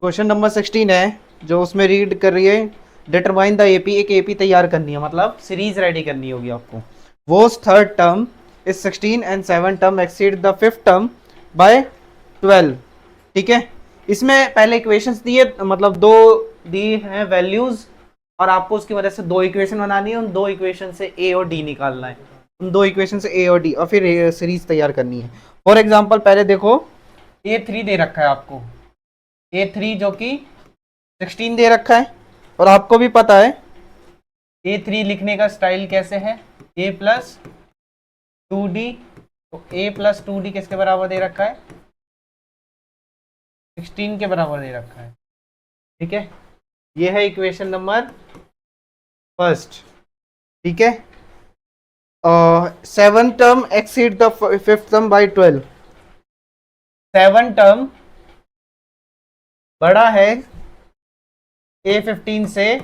Question number 16 है जो उसमें रीड कर रही है। डिटरमाइन द एपी, एक एपी तैयार करनी है, मतलब सीरीज रेडी करनी होगी आपको। Whose third term is 16 and seven term exceed the fifth term by 12। ठीक है, इसमें पहले इक्वेशंस दिए, मतलब दो दी हैं वैल्यूज, और आपको उसकी मदद से दो इक्वेशन बनानी है। उन दो इक्वेशन से ए और डी निकालना है, उन दो इक्वेशन से ए और डी, और फिर सीरीज तैयार करनी है। फॉर एग्जाम्पल पहले देखो, ए3 दे रखा है आपको, ए3 जो कि 16 दे रखा है, और आपको भी पता है ए3 लिखने का स्टाइल कैसे है, ए प्लस 2डी। तो ए प्लस 2डी किसके बराबर दे रखा है, 16 के बराबर दे रखा है। ठीक है, ये है इक्वेशन नंबर फर्स्ट। ठीक है, seven term exceed the fifth term by 12। Seven term बड़ा है A15 से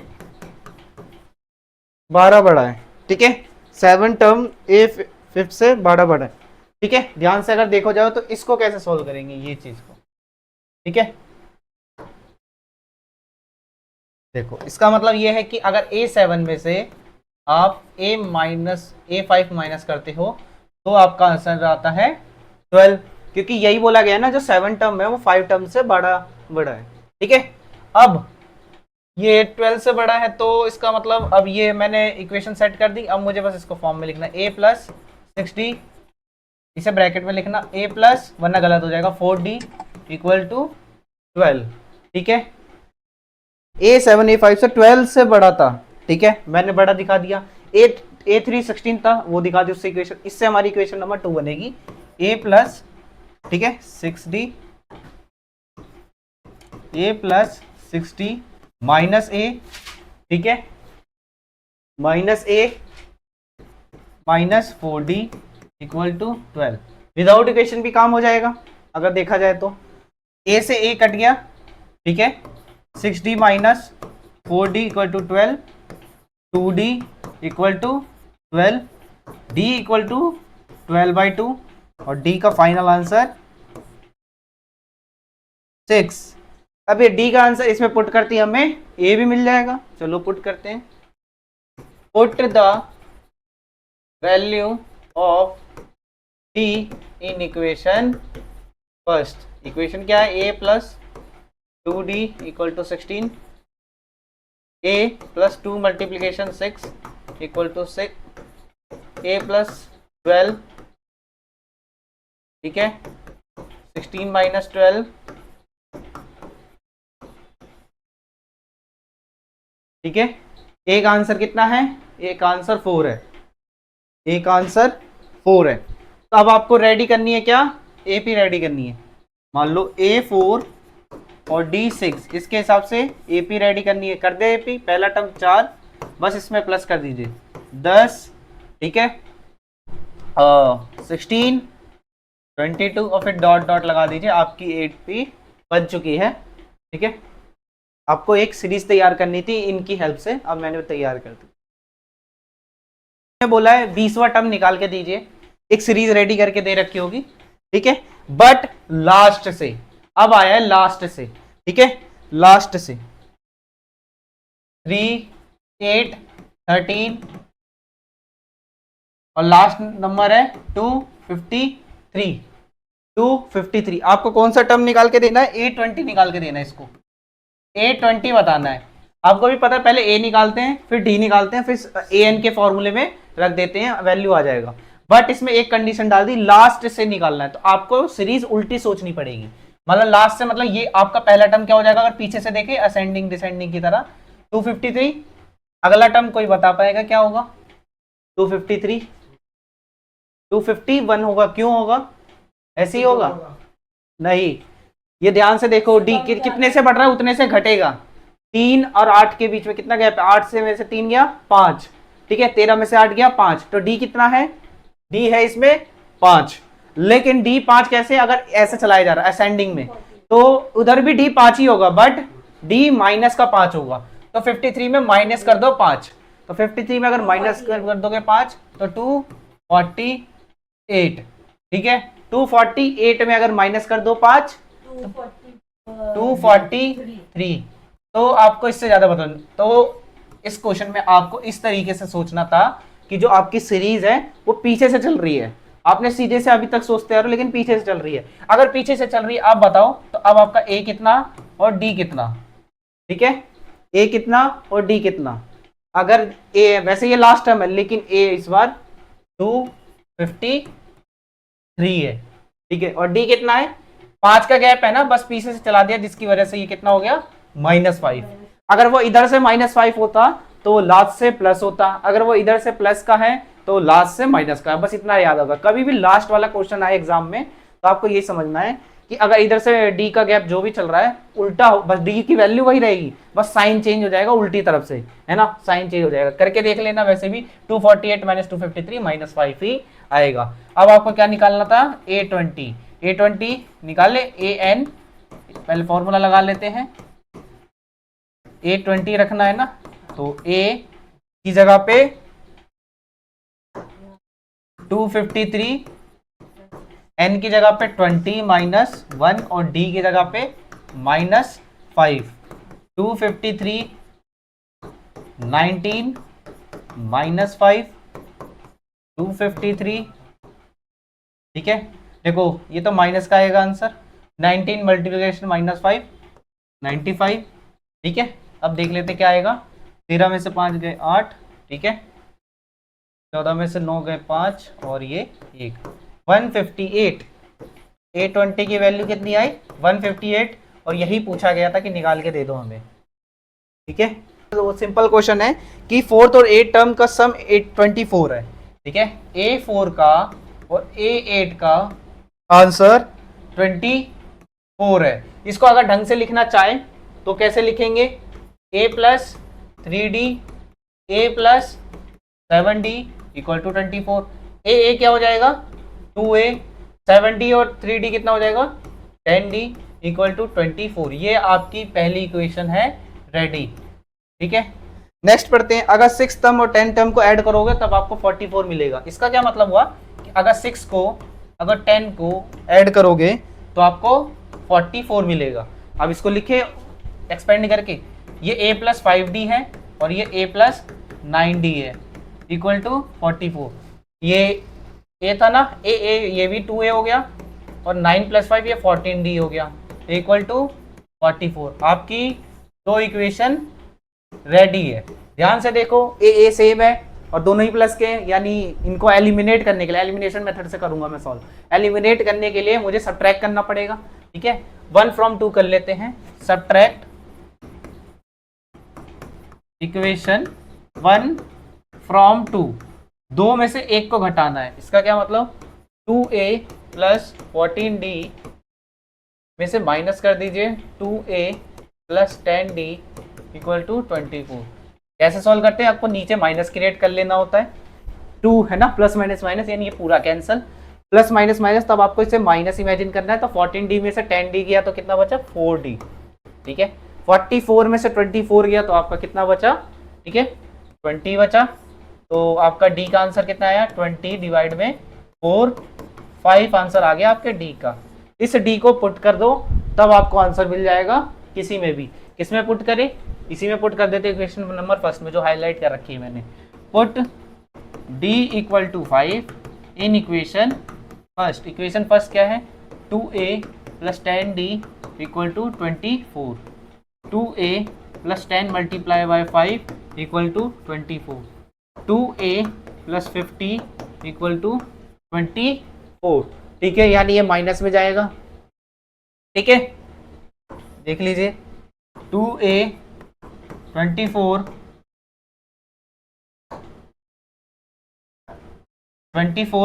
12 बड़ा है। ठीक है, सेवन टर्म A5 से 12 बड़ा है। ठीक है, ध्यान से अगर देखो जाओ तो इसको कैसे सोल्व करेंगे ये चीज को। ठीक है, देखो इसका मतलब ये है कि अगर A7 में से आप A5 माइनस करते हो तो आपका आंसर आता है 12, क्योंकि यही बोला गया ना, जो सेवन टर्म है वो 5 टर्म से बड़ा है। ठीक है, अब ये 12 से बड़ा है, तो इसका मतलब अब ये मैंने इक्वेशन सेट कर दी। अब मुझे बस इसको फॉर्म में लिखना, a प्लस 6d, इसे ब्रैकेट में लिखना a प्लस, वरना गलत हो जाएगा, 4d इक्वल टू 12। ठीक है, A7 A5 से 12 से बड़ा था। ठीक है, मैंने बड़ा दिखा दिया। A3 16 था, वो दिखा दी उससे इक्वेशन। इससे हमारी इक्वेशन नंबर 2 बनेगी, a प्लस, ठीक है, 6d, a plus 6d minus a, ठीक है, minus a minus 4d equal to 12। Without equation भी काम हो जाएगा अगर देखा जाए तो। a से a कट गया, ठीक है, 6d minus 4d equal to 12, 2d equal to 12, d equal to 12/2, और d का फाइनल आंसर 6। अब ये d का आंसर इसमें पुट करती हमें a भी मिल जाएगा। चलो पुट करते हैं, put the value of d in equation first. Equation क्या है, a plus 2d equal to 16, a plus 2 multiplication 6 equal to 6, a plus 12, ठीक है, 16 माइनस 12, ठीक है। एक आंसर कितना है, एक आंसर 4 है, एक आंसर 4 है। तो अब आपको रेडी करनी है क्या, एपी रेडी करनी है। मान लो A4 और D6, इसके हिसाब से एपी रेडी करनी है। कर दे एपी, पहला टर्म 4, बस इसमें प्लस कर दीजिए 10, ठीक है, 16, 22, और फिर डॉट डॉट लगा दीजिए, आपकी एपी बन चुकी है। ठीक है, आपको एक सीरीज तैयार करनी थी इनकी हेल्प से, अब मैंने तैयार कर दी। बोला है 20वां टर्म निकाल के दीजिए, एक सीरीज रेडी करके दे रखी होगी। ठीक है, बट लास्ट से, अब आया है लास्ट से। ठीक है, लास्ट से 3, 8, 13, और लास्ट नंबर है 253। 253 आपको कौन सा टर्म निकाल के देना है, A20 निकाल के देना है। इसको A20 बताना है। आपको भी पता है, पहले A निकालते हैं, फिर D निकालते हैं, फिर AN के फॉर्मूले में रख देते हैं, वैल्यू आ जाएगा। बट इसमें एक कंडीशन डाल दी, लास्ट से निकालना है, तो आपको सीरीज उल्टी सोचनी पड़ेगी। मतलब लास्ट से मतलब ये आपका पहला टर्म क्या हो जाएगा, अगर पीछे से देखें असेंडिंग डिसेंडिंग की तरह, 253। अगला टर्म कोई बता पाएगा क्या होगा, 253, 251 होगा। क्यों होगा, ऐसे ही होगा? नहीं, ये ध्यान से देखो, डी कितने से बढ़ रहा है उतने से घटेगा। 3 और 8 के बीच में कितना गैप है, 8 से में से 3 गया 5, ठीक है, 13 में से 8 गया 5, तो डी कितना है, डी है इसमें 5। लेकिन डी 5 कैसे, अगर ऐसे चलाया जा रहा है असेंडिंग में, तो उधर भी डी 5 ही होगा, बट डी माइनस का 5 होगा। तो 53 में माइनस कर दो 5, तो 53 में अगर माइनस कर दोगे 5 तो 248, ठीक है, 248 में अगर माइनस कर दो 5, 243। तो आपको इससे ज्यादा बता, तो इस क्वेश्चन में आपको इस तरीके से सोचना था कि जो आपकी सीरीज है वो पीछे से चल रही है। आपने सीधे से अभी तक सोचते आ रहे हो, लेकिन पीछे से चल रही है। अगर पीछे से चल रही है, आप बताओ तो अब आपका ए कितना और डी कितना? ठीक है, ए कितना और डी कितना? अगर ए, वैसे ये लास्ट टर्म है, लेकिन ए इस बार 253 है। ठीक है, और डी कितना है? 5 का गैप है ना, बस पीछे से चला दिया, जिसकी वजह से ये कितना हो गया? -5। अगर वो इधर से -5 होता तो लास्ट से प्लस होता, अगर वो इधर से प्लस का है तो लास्ट से माइनस का है। बस इतना याद होगा। कभी भी लास्ट वाला क्वेश्चन आए एग्जाम में तो आपको ये समझना है कि अगर इधर से डी का गैप जो भी चल रहा है उल्टा हो, बस डी की वैल्यू वही रहेगी, बस साइन चेंज हो जाएगा उल्टी तरफ से, है ना, साइन चेंज हो जाएगा। करके देख लेना, वैसे भी 248 - 253 -5 ही आएगा। अब आपको क्या निकालना था? A20 निकाल ले। AN पहले फॉर्मूला लगा लेते हैं। A20 रखना है ना, तो A की जगह पे 253, N की जगह पे 20 - 1 और D की जगह पे -5। 253 19 -5 253। ठीक है, देखो ये तो माइनस का आएगा आंसर। 19 मल्टीप्लिकेशन -5 95। ठीक है, अब देख लेते क्या आएगा। 13 में से 5 गए 8। ठीक है, 14 में से 9 गए 5 और ये 1, 158। A20 की वैल्यू कितनी आई? 158। और यही पूछा गया था कि निकाल के दे दो हमें। ठीक है, तो वो सिंपल क्वेश्चन है कि फोर्थ और एट टर्म का सम 824 है। ठीक है, A4 का और A8 का आंसर 24 है। इसको अगर ढंग से लिखना चाहे तो कैसे लिखेंगे? A plus 3D A plus 7D equal to 24। A क्या हो जाएगा? 2A। 7D और 3D कितना हो जाएगा? 10D equal to 24। ये आपकी पहली इक्वेशन है रेडी। ठीक है, नेक्स्ट पढ़ते हैं। अगर 6 टर्म और 10 टर्म को ऐड करोगे तब आपको 44 मिलेगा। इसका क्या मतलब हुआ कि अगर 6 को अगर 10 को ऐड करोगे तो आपको 44 मिलेगा। अब इसको लिखे एक्सपेंड करके, ये A प्लस 5D है और ये A प्लस 9D है इक्वल टू 44। ये A था ना, ये भी 2A हो गया और 9 + 5 ये 14D हो गया इक्वल टू 44। आपकी दो इक्वेशन रेडी है। ध्यान से देखो, ए सेम है और दोनों ही प्लस के, यानी इनको एलिमिनेट करने के लिए, एलिमिनेशन मेथड से करूंगा मैं सॉल्व। एलिमिनेट करने के लिए मुझे सब्ट्रैक्ट करना पड़ेगा। ठीक है, 1 from 2 कर लेते हैं। सब्ट्रैक्ट इक्वेशन 1 from 2, दो में से एक को घटाना है। इसका क्या मतलब? 2A प्लस 14D में से माइनस कर दीजिए 2A plus 10D equal to 24। कैसे सॉल्व करते हैं? आपको नीचे माइनस क्रिएट कर लेना होता है। 2 है ना, प्लस माइनस माइनस, यानी ये पूरा कैंसल, प्लस माइनस माइनस, तब आपको इसे माइनस इमेजिन करना है। तो 14D में से 10D गया तो कितना बचा? 4D। ठीक है, 44 में से 24 गया तो आपका कितना बचा? ठीक है, 20 बचा। तो आपका डी का आंसर कितना आया? 20 डिवाइड में 4, 5 आंसर आ गया आपके डी का। इस डी को पुट कर दो तब आपको आंसर मिल जाएगा। किसी में भी, किस में पुट करें? इसी में पुट कर देते हैं, क्वेश्चन नंबर फर्स्ट में जो हाईलाइट कर रखी है मैंने। Put d equal to 5 in equation first. Equation first क्या है? 2A plus 10D equal to 24। 2A plus 10 multiply by 5 equal to 24। 2A plus 50 equal to 24। ठीक है, यानी ये माइनस में जाएगा। ठीक है, देख लीजिए 2A 24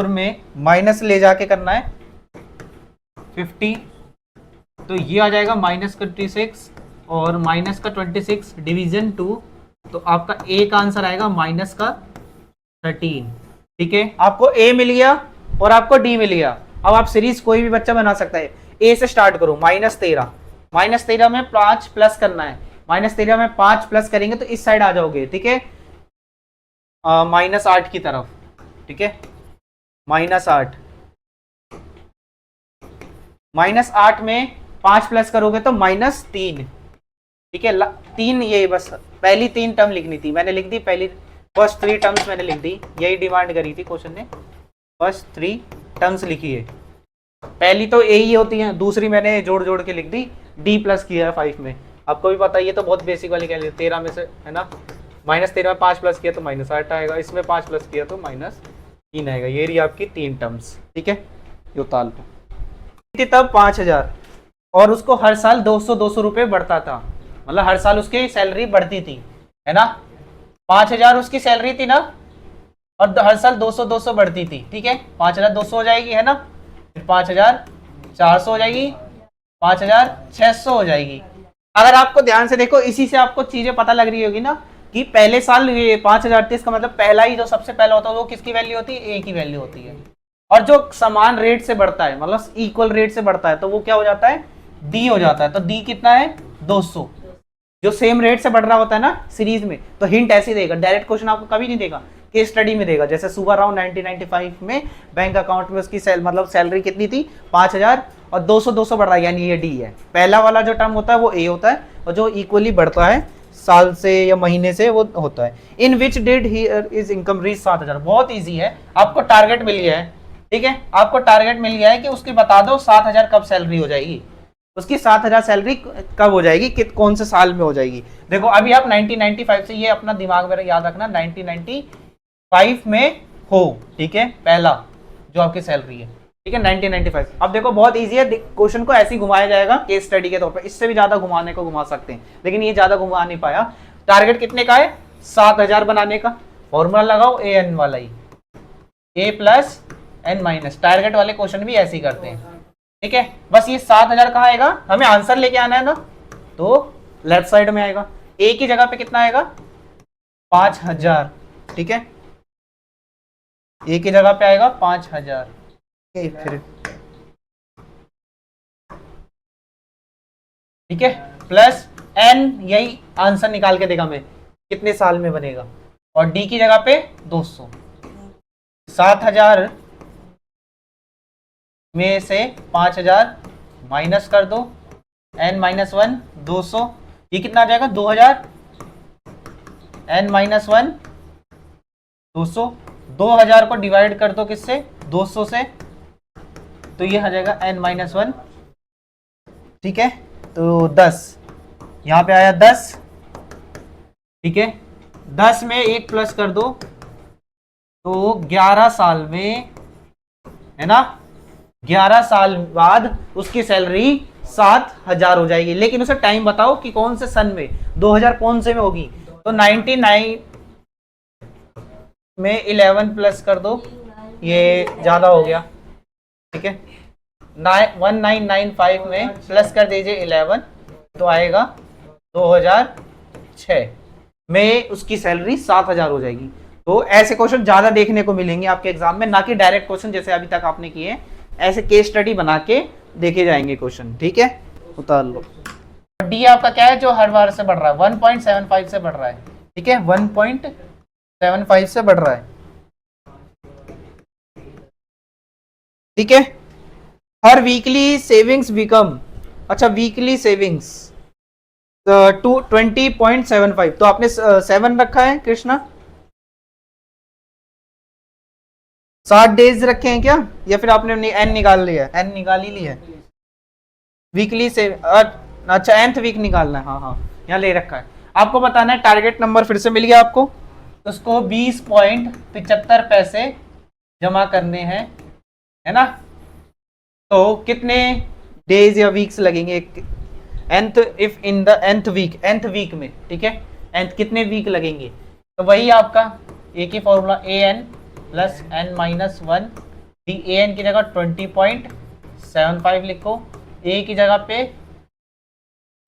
में माइनस ले जाके करना है 50, तो ये आ जाएगा -26 और माइनस का 26 डिवीजन 2, तो आपका ए का आंसर आएगा माइनस का 13। ठीक है, आपको ए मिल गया और आपको डी मिल गया। अब आप सीरीज कोई भी बच्चा बना सकता है। ए से स्टार्ट करो, -13 में 5 प्लस करना है। -13 में 5 प्लस करेंगे तो इस साइड आ जाओगे। ठीक है, -8 की तरफ। ठीक है, -8 में 5 प्लस करोगे तो -3, ठीक है। 3 ये बस पहली 3 टर्म लिखनी थी, मैंने लिख दी पहली, फर्स्ट 3 टर्म्स मैंने लिख दी, यही डिमांड करी थी क्वेश्चन ने, फर्स्ट 3 टर्म्स लिखी है। पहली तो ए ही होती है, दूसरी मैंने जोड़ जोड़ के लिख दी, डी प्लस किया है 5 में। आपको भी पता है ये तो बहुत बेसिक वाली कैलकुलेशन, 13 में से है ना, -13 में 5 प्लस किया तो -8 आएगा, इसमें 5 प्लस किया तो -3 आएगा। ये रही आपकी 3 टर्म्स, ठीक है। ये उतार लो। तब 5000 और उसको हर साल 200 रुपए बढ़ता था, मतलब हर साल उसकी सैलरी बढ़ती थी, है ना। 5000 उसकी सैलरी थी ना, और हर साल 200 बढ़ती थी, ठीक है। 5200 हो जाएगी, है ना, फिर 5400 हो जाएगी, 5600 हो जाएगी। अगर आपको ध्यान से देखो, इसी से आपको चीजें पता लग रही होगी ना कि पहले साल ये 5030 का मतलब पहला ही जो सबसे पहला होता है वो किसकी वैल्यू होती है, ए की वैल्यू होती है। और जो समान रेट से बढ़ता है, मतलब इक्वल रेट से बढ़ता है, तो वो क्या हो जाता है, डी हो जाता है। तो डी कितना है, 200। जो सेम रेट से बढ़ रहा होता है ना सीरीज में, तो हिंट ऐसे देगा, डायरेक्ट क्वेश्चन आपको कभी नहीं देगा, केस स्टडी में देगा। जैसे सुबह राउंड 1995 में बैंक अकाउंट में उसकी मतलब सैलरी कितनी थी, 5000, और 200 बढ़ रहा है, यानी ये डी है। पहला वाला जो टर्म होता है वो ए होता है, और जो इक्वली बढ़ता है साल से या महीने से वो होता है। In which did here is income reach 7000। बहुत ईजी है, आपको टारगेट मिल गया है, ठीक है। आपको टारगेट मिल गया है कि उसकी बता दो 7000 कब सैलरी हो जाएगी, उसकी 7000 सैलरी कब हो जाएगी, कौन से साल में हो जाएगी। देखो अभी आप 1995 से, ये अपना दिमाग में याद रखना, 1995 में हो, ठीक है, पहला जो आपकी सैलरी है, ठीक है, 1995। अब देखो बहुत इजी है, क्वेश्चन को ऐसे ही घुमाया जाएगा केस स्टडी के तौर पे, इससे भी ज्यादा घुमाने को घुमा सकते हैं, लेकिन ये ज्यादा घुमा नहीं पाया। टारगेट कितने का है, 7000 बनाने का। फॉर्मूला लगाओ ए एन वाला ही, ए प्लस एन माइनस। टारगेट वाले क्वेश्चन भी ऐसे ही करते हैं, ठीक है। बस ये 7000 कहाँ आएगा, हमें आंसर लेके आना है ना, तो लेफ्ट साइड में आएगा। ए की जगह पे कितना आएगा, 5000, ठीक है। ए की जगह पे आएगा 5000, फिर ठीक है, प्लस एन, यही आंसर निकाल के देगा मैं कितने साल में बनेगा, और डी की जगह पे 200। 7000 में से 5000 माइनस कर दो, n माइनस 1 200, ये कितना आ जाएगा 2000, n माइनस 1 200, 2000 को डिवाइड कर दो किससे, 200 से, तो ये आ जाएगा n माइनस 1, ठीक है। तो 10 यहाँ पे आया 10, ठीक है। 10 में 1 प्लस कर दो तो 11 साल में, है ना, 11 साल बाद उसकी सैलरी 7000 हो जाएगी। लेकिन उसे टाइम बताओ कि कौन से सन में, 2000 कौन से में होगी, तो 99 में 11 प्लस कर दो, ये ज्यादा हो गया, ठीक है। 1995 में प्लस कर दीजिए 11, तो आएगा 2006 में उसकी सैलरी 7000 हो जाएगी। तो ऐसे क्वेश्चन ज्यादा देखने को मिलेंगे आपके एग्जाम में, ना कि डायरेक्ट क्वेश्चन जैसे अभी तक आपने किए, ऐसे केस स्टडी बना के देखे जाएंगे क्वेश्चन, ठीक है। उतार लो। डी आपका क्या है, जो हर बार से बढ़ रहा है, 1.75 से बढ़ रहा है, ठीक है, 1.75 से बढ़ रहा है, ठीक है। हर वीकली सेविंग्स बिकम, अच्छा वीकली सेविंग्स 20.75, तो आपने 7 रखा है कृष्णा, 60 डेज रखे हैं क्या, या फिर आपने एन निकाल लिया, एन निकाल ही लिया है वीकली से, अच्छा nth वीक निकालना है, हाँ हाँ यहाँ ले रखा है। आपको बताना है, टारगेट नंबर फिर से मिल गया आपको, तो उसको 20.75 पैसे जमा करने हैं, है ना। तो कितने डेज या वीक्स लगेंगे, nth, if in the nth week में, ठीक है, nth कितने वीक लगेंगे, तो वही आपका एक ही formula, A N plus N minus 1, D A N की जगह 20.75 लिखो, ए की जगह पे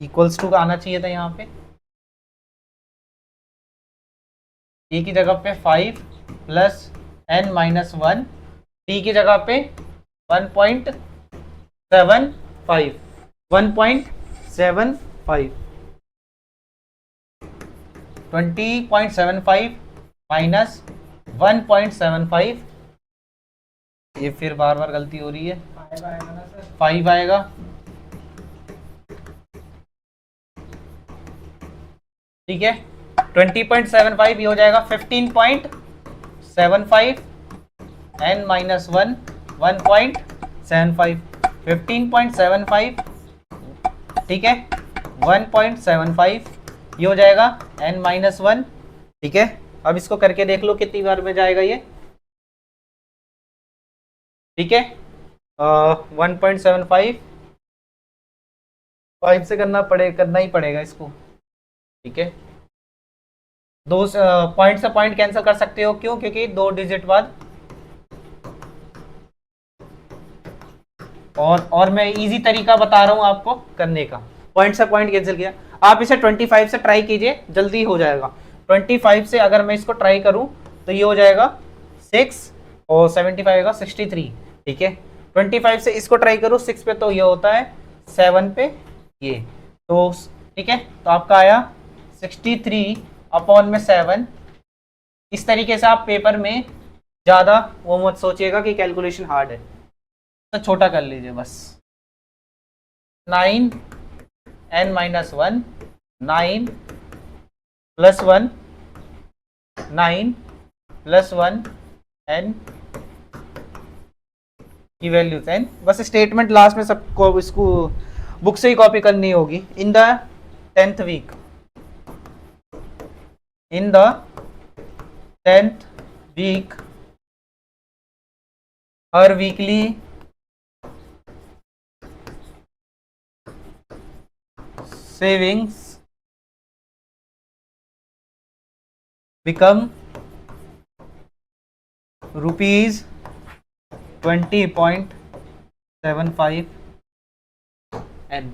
इक्वल्स टू का आना चाहिए था, यहाँ पे ए की जगह पे 5 प्लस एन माइनस 1, डी की जगह पे 1.75 20.75 माइनस 1.75, ये फिर बार बार गलती हो रही है, 5 आएगा, ठीक है, 20.75 ये हो जाएगा 15.75 n माइनस 1 1.75 15.75, ठीक है, 1.75 ये हो जाएगा n माइनस 1, ठीक है। अब इसको करके देख लो कितनी बार में जाएगा ये, ठीक है। 1.75 5 से करना ही पड़ेगा इसको, ठीक है। दो पॉइंट से पॉइंट कैंसिल कर सकते हो, क्यों? क्योंकि 2 डिजिट बाद, और मैं इजी तरीका बता रहा हूं आपको करने का। पॉइंट से पॉइंट कैंसिल किया, आप इसे 25 से ट्राई कीजिए, जल्दी हो जाएगा। 25 से अगर मैं इसको ट्राई करूं तो ये हो जाएगा 6 और 75 होगा 63, ठीक है। 25 से इसको ट्राई करूं 6 पे तो ये होता है 7 पे ये, तो ठीक है, तो आपका आया 63 अपॉन में 7। इस तरीके से आप पेपर में ज़्यादा वो मत सोचिएगा कि कैलकुलेशन हार्ड है, तो छोटा कर लीजिए बस। 9 n minus 1 9 plus 1 9 plus 1 n की वैल्यू 10। बस स्टेटमेंट लास्ट में सबको इसको बुक से ही कॉपी करनी होगी। In the 10th week, in the 10th week हर weekly savings become rupees 20.75 n,